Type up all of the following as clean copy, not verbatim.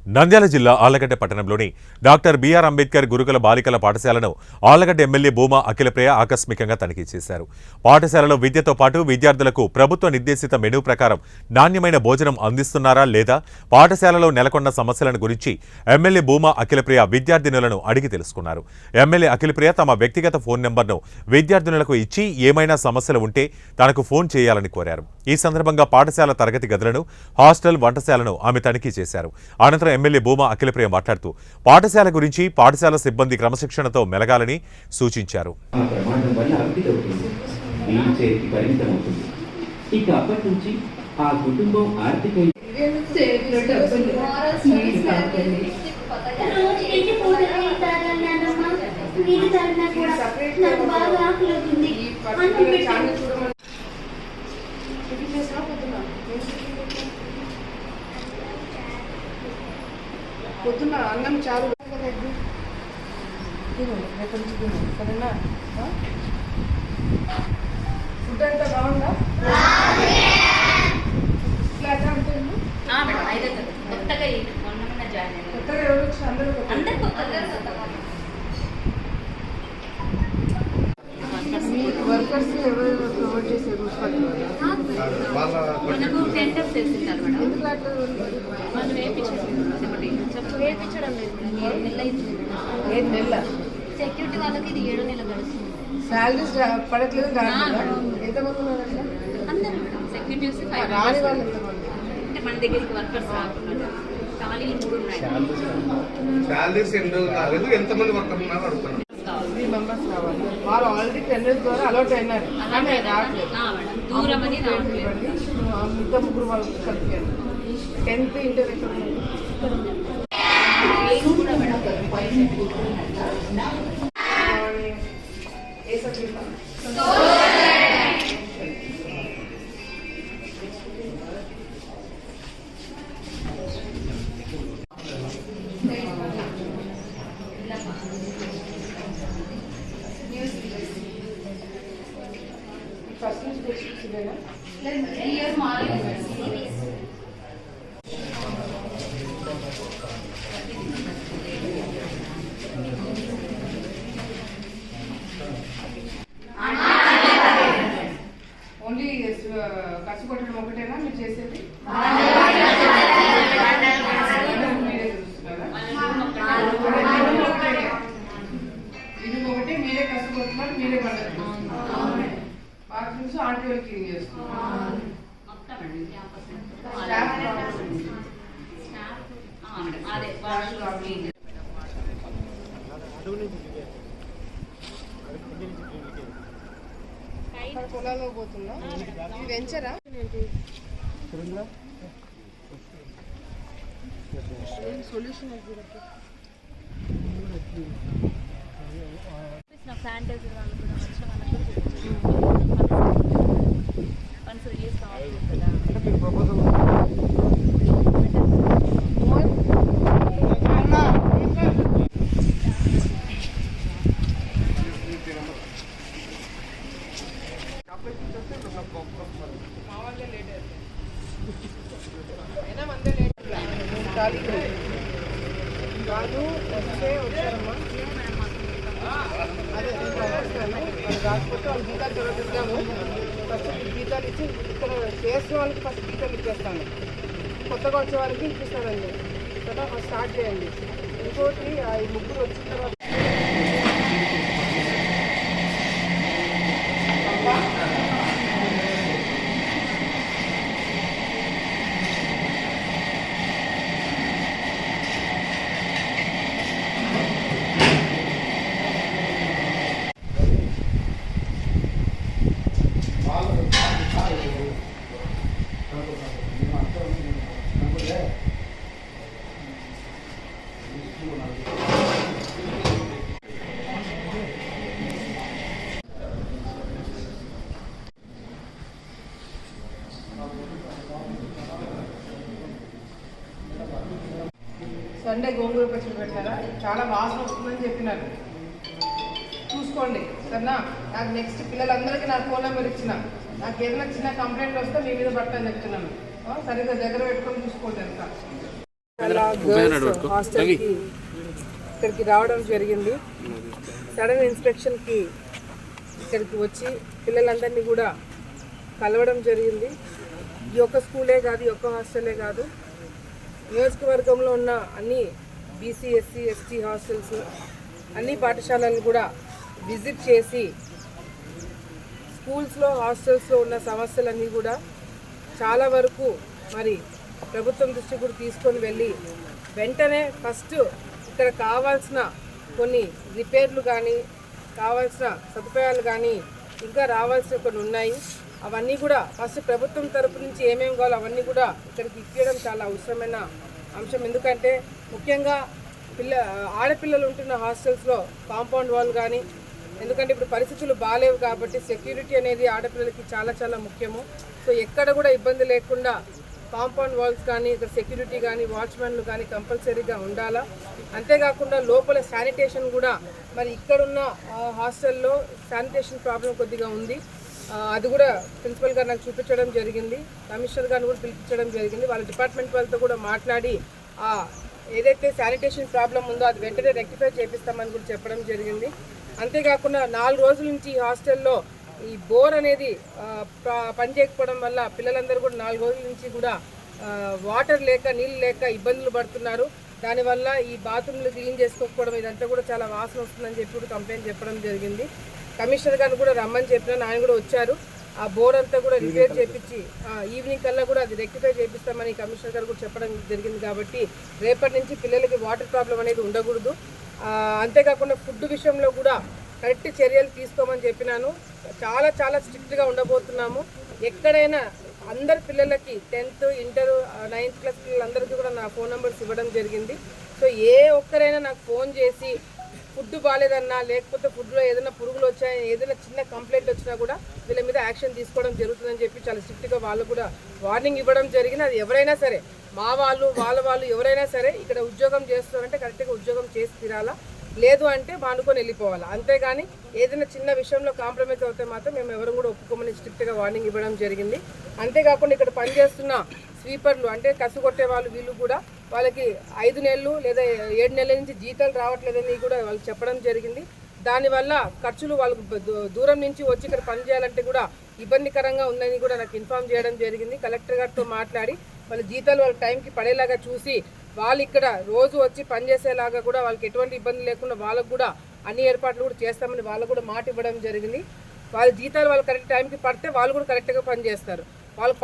నంద్యాల జిల్లా ఆళ్లగడ్డ పట్టణంలోని doctor BR Ambedkar గురుకుల బాలికల పాఠశాలను ఆళ్లగడ్డ ఎమ్మెల్యే భూమా అఖిలప్రియ ఆకస్మికంగా తనిఖీ చేశారు. పాఠశాలలో విద్యతో పాటు విద్యార్థులకు ప్రభుత్వ నిర్దేశిత మెనూ ప్రకారం నాణ్యమైన భోజనం అందిస్తున్నారా లేదా, పాఠశాలలో నెలకొన్న సమస్యలను గురించి ఎమ్మెల్యే భూమా అఖిలప్రియ విద్యార్థినులను అడిగి తెలుసుకున్నారు. ఎమ్మెల్యే అఖిలప్రియ తమ వ్యక్తిగత ఫోన్ నెంబర్ను విద్యార్థినులకు ఇచ్చి ఏమైనా సమస్యలు ఉంటే తనకు ఫోన్ చేయాలని కోరారు. ఈ సందర్భంగా పాఠశాల తరగతి గదులను, హాస్టల్, వంటశాలను ఆమె తనిఖీ చేశారు. అనంతరం ఎమ్మెల్యే భూమా అఖిలప్రియ మాట్లాడుతూ పాఠశాల గురించి, పాఠశాల సిబ్బంది క్రమశిక్షణతో మెలగాలని సూచించారు. పొద్దున్న అన్నం చాలు సరేనా? ఫుడ్ అంతా బాగుందా? కొత్తగా ఎవరు వచ్చి అందరూ వర్కర్స్ ఎవరు ప్రొవైడ్ చేసే రూల్స్ సెక్యూరిటీ వాళ్ళకి ఇది 7 నెలలు గడుస్తుంది. శాలరీస్ పడట్లేదు. ఎంతమంది ఉన్నారు? సెక్యూరిటీస్ రాని వాళ్ళు ఎంతమంది? అంటే మన దగ్గరికి వర్కర్స్ రాకుండా ఖాళీలు 3 ఉన్నాయి. ఎంతమంది వర్కర్లు ఉన్నారు అడుగుతున్నారు. 3 మెంబర్స్ కావాలి. వాళ్ళు ఆల్రెడీ టెండర్స్ ద్వారా అలౌట్ అయినారు. దూరం అని మిగతా 3 వాళ్ళు కలిపారు. 10th ఇంటర్ ఎక్కడ ఏ సబ్జెక్ట్? ఫస్ట్ నుంచి తెచ్చుకునేనా? ఓన్లీ ఖర్చు కొట్టడం ఒకటేనా మీరు చేసేది? మీరే చూస్తున్నారా? ఇది ఒకటే మీరే ఖర్చు కొట్టున్నారు, మీరే పడదు. బాత్రూమ్స్ ఆర్టీఓ క్లీన్ చేస్తున్నారు. పొలాల్లో పోతున్నా. ఇది వెంచరా? సొల్యూషన్ శానిటైజర్ వాళ్ళు కూడా వచ్చే వన్స్ రిలీజ్ కావాలి కదా. మా వాళ్ళే లేట్ అయినా మందే లేట్. ఖాళీ వాళ్ళు వస్తే వచ్చారమ్మా. అదే వస్తాను. వాళ్ళు రాకపోతే వాళ్ళు గీతాలు చదివిద్దాము. ఫస్ట్ గీతాలు ఇచ్చి ఇక్కడ చేసిన వాళ్ళకి ఫస్ట్ గీతాలు ఇచ్చేస్తాను. కొత్తగా వచ్చే వాళ్ళకి ఇప్పిస్తానండి కదా. ఫస్ట్ స్టార్ట్ చేయండి. ఇంకోటి ఈ ముగ్గురు వచ్చిన తర్వాత సండే గోంగూర పచ్చడి పెట్టారా? చాలా వాసన వస్తుందని చెప్పినారు. చూసుకోండి సరేనా? నాకు నెక్స్ట్ పిల్లలందరికీ నా ఫోన్ నెంబర్ ఇచ్చిన. నాకు ఏదైనా చిన్న కంప్లైంట్ వస్తే మీ మీద పట్టని చెప్తున్నాను. సరిగ్గా దగ్గర పెట్టుకొని చూసుకోండి. ఎంత వాళ్ళ గర్ల్స్ హాస్టల్కి ఇక్కడికి రావడం జరిగింది. సడన్ ఇన్స్పెక్షన్కి ఇక్కడికి వచ్చి పిల్లలందరినీ కూడా కలవడం జరిగింది. ఈ ఒక్క స్కూలే కాదు, ఈ ఒక్క హాస్టలే కాదు, నియోజకవర్గంలో ఉన్న అన్ని బీసీ ఎస్సీ ఎస్టీ హాస్టల్స్ అన్ని పాఠశాలలను కూడా విజిట్ చేసి స్కూల్స్లో హాస్టల్స్లో ఉన్న సమస్యలన్నీ కూడా చాలా వరకు మరి ప్రభుత్వం దృష్టి కూడా తీసుకొని వెళ్ళి వెంటనే ఫస్ట్ ఇక్కడ కావాల్సిన కొన్ని రిపేర్లు కానీ కావాల్సిన సదుపాయాలు కానీ ఇంకా రావాల్సిన కొన్ని ఉన్నాయి. అవన్నీ కూడా ఫస్ట్ ప్రభుత్వం తరపు నుంచి ఏమేమి కావాలో అవన్నీ కూడా ఇక్కడికి ఇప్పించడం చాలా అవసరమైన అంశం. ఎందుకంటే ముఖ్యంగా ఆడపిల్లలు ఉంటున్న హాస్టల్స్లో కాంపౌండ్ వాల్ కానీ, ఎందుకంటే ఇప్పుడు పరిస్థితులు బాగాలేవు కాబట్టి సెక్యూరిటీ అనేది ఆడపిల్లలకి చాలా చాలా ముఖ్యము. సో ఎక్కడ కూడా ఇబ్బంది లేకుండా కాంపౌండ్ వాల్స్ కానీ ఇక్కడ సెక్యూరిటీ కానీ వాచ్మెన్లు కానీ కంపల్సరీగా ఉండాలా. అంతేకాకుండా లోపల శానిటేషన్ కూడా మరి ఇక్కడున్న హాస్టల్లో శానిటేషన్ ప్రాబ్లం కొద్దిగా ఉంది. అది కూడా ప్రిన్సిపల్ గారు నాకు చూపించడం జరిగింది, కమిషనర్ గారిని కూడా పిలిపించడం జరిగింది. వాళ్ళ డిపార్ట్మెంట్ వాళ్ళతో కూడా మాట్లాడి ఏదైతే శానిటేషన్ ప్రాబ్లం ఉందో అది వెంటనే రెక్టిఫై చేపిస్తామని కూడా చెప్పడం జరిగింది. అంతేకాకుండా 4 రోజుల నుంచి ఈ హాస్టల్లో ఈ బోర్ అనేది పనిచేయకపోవడం వల్ల పిల్లలందరూ కూడా 4 రోజుల నుంచి కూడా వాటర్ లేక నీళ్ళు లేక ఇబ్బందులు పడుతున్నారు. దానివల్ల ఈ బాత్రూమ్లు క్లీన్ చేసుకోకపోవడం ఇదంతా కూడా చాలా వాసన వస్తుందని చెప్పి కూడా కంప్లైంట్ చెప్పడం జరిగింది. కమిషనర్ గారిని కూడా రమ్మని చెప్పినా ఆయన కూడా వచ్చారు. ఆ బోర్ అంతా కూడా రిపేర్ చేయించి ఈవినింగ్ కల్లా కూడా అది రెక్టిఫై చేపిస్తామని కమిషనర్ గారు కూడా చెప్పడం జరిగింది. కాబట్టి రేపటి నుంచి పిల్లలకి వాటర్ ప్రాబ్లం అనేది ఉండకూడదు. అంతేకాకుండా ఫుడ్ విషయంలో కూడా కరెక్ట్ చర్యలు తీసుకోమని చెప్పినాను. చాలా చాలా స్ట్రిక్ట్గా ఉండబోతున్నాము. ఎక్కడైనా అందరు పిల్లలకి 10th, ఇంటర్, 9th క్లాస్ పిల్లలందరికీ కూడా నా ఫోన్ నెంబర్స్ ఇవ్వడం జరిగింది. సో ఏ ఒక్కరైనా నాకు ఫోన్ చేసి ఫుడ్ బాగాలేదన్నా లేకపోతే ఫుడ్లో ఏదైనా పురుగులు వచ్చాయి ఏదైనా చిన్న కంప్లైంట్ వచ్చినా కూడా వీళ్ళ మీద యాక్షన్ తీసుకోవడం జరుగుతుందని చెప్పి చాలా స్ట్రిక్ట్గా వాళ్ళు కూడా వార్నింగ్ ఇవ్వడం జరిగింది. అది ఎవరైనా సరే మా వాళ్ళు వాళ్ళు ఎవరైనా సరే ఇక్కడ ఉద్యోగం చేస్తున్నారంటే కరెక్ట్గా ఉద్యోగం చేసి తీరాలా, లేదు అంటే మానుకొని వెళ్ళిపోవాలి. అంతేగాని ఏదైనా చిన్న విషయంలో కాంప్రమైజ్ అవుతే మాత్రం మేము ఎవరు కూడా ఒప్పుకోమని స్ట్రిక్ట్గా వార్నింగ్ ఇవ్వడం జరిగింది. అంతేకాకుండా ఇక్కడ పనిచేస్తున్న స్వీపర్లు అంటే కసు కొట్టే వాళ్ళు వీళ్ళు కూడా వాళ్ళకి 5 నెలలు లేదా 7 నెలల నుంచి జీతాలు రావట్లేదని కూడా వాళ్ళు చెప్పడం జరిగింది. దానివల్ల ఖర్చులు వాళ్ళకు దూరం నుంచి వచ్చి ఇక్కడ పనిచేయాలంటే కూడా ఇబ్బందికరంగా ఉందని కూడా నాకు ఇన్ఫార్మ్ చేయడం జరిగింది. కలెక్టర్ గారితో మాట్లాడి వాళ్ళ జీతాలు వాళ్ళ టైంకి పడేలాగా చూసి వాళ్ళు ఇక్కడ రోజు వచ్చి పనిచేసేలాగా కూడా వాళ్ళకి ఎటువంటి ఇబ్బంది లేకుండా వాళ్ళకు కూడా అన్ని ఏర్పాట్లు కూడా చేస్తామని వాళ్ళు కూడా మాట ఇవ్వడం జరిగింది. వాళ్ళ జీతాలు వాళ్ళు కరెక్ట్ టైంకి పడితే వాళ్ళు కూడా కరెక్ట్గా పనిచేస్తారు. వాళ్ళు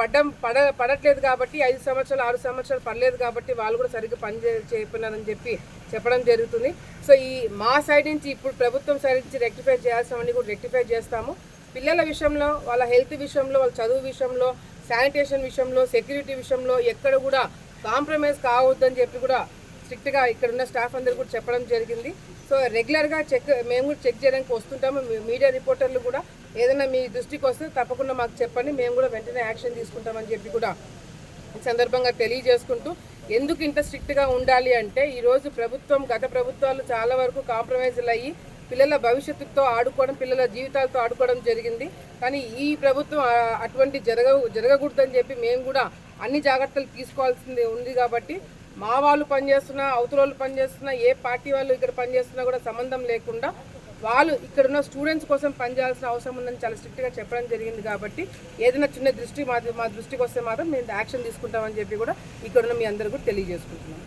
పడట్లేదు కాబట్టి 5 సంవత్సరాలు 6 సంవత్సరాలు పడలేదు కాబట్టి వాళ్ళు కూడా సరిగ్గా పని చేయకున్నారని చెప్పి చెప్పడం జరుగుతుంది. సో ఈ మా సైడ్ నుంచి ఇప్పుడు ప్రభుత్వం సైడ్ నుంచి రెక్టిఫై చేయాల్సినవన్నీ కూడా రెక్టిఫై చేస్తాము. పిల్లల విషయంలో వాళ్ళ హెల్త్ విషయంలో వాళ్ళ చదువు విషయంలో శానిటేషన్ విషయంలో సెక్యూరిటీ విషయంలో ఎక్కడ కూడా కాంప్రమైజ్ కావద్దని చెప్పి కూడా స్ట్రిక్ట్గా ఇక్కడ ఉన్న స్టాఫ్ అందరూ కూడా చెప్పడం జరిగింది. సో రెగ్యులర్గా మేము కూడా చెక్ చేయడానికి వస్తుంటాము. మీడియా రిపోర్టర్లు కూడా ఏదైనా మీ దృష్టికి వస్తే తప్పకుండా మాకు చెప్పండి, మేము కూడా వెంటనే యాక్షన్ తీసుకుంటామని చెప్పి కూడా ఈ సందర్భంగా తెలియజేసుకుంటూ, ఎందుకు ఇంత స్ట్రిక్ట్గా ఉండాలి అంటే ఈరోజు గత ప్రభుత్వాలు చాలా వరకు కాంప్రమైజ్లు అయ్యి పిల్లల భవిష్యత్తుతో ఆడుకోవడం పిల్లల జీవితాలతో ఆడుకోవడం జరిగింది. కానీ ఈ ప్రభుత్వం అటువంటి జరగకూడదని చెప్పి మేము కూడా అన్ని జాగ్రత్తలు తీసుకోవాల్సింది ఉంది. కాబట్టి మా వాళ్ళు పనిచేస్తున్నా అవతల వాళ్ళు పనిచేస్తున్నా ఏ పార్టీ వాళ్ళు ఇక్కడ పనిచేస్తున్నా కూడా సంబంధం లేకుండా వాళ్ళు ఇక్కడున్న స్టూడెంట్స్ కోసం పనిచేయాల్సిన అవసరం ఉందని చాలా స్ట్రిక్ట్గా చెప్పడం జరిగింది. కాబట్టి ఏదైనా చిన్న మా దృష్టికి వస్తే మాత్రం మేము యాక్షన్ తీసుకుంటామని చెప్పి కూడా ఇక్కడున్న మీ అందరూ కూడా తెలియజేసుకుంటున్నాం.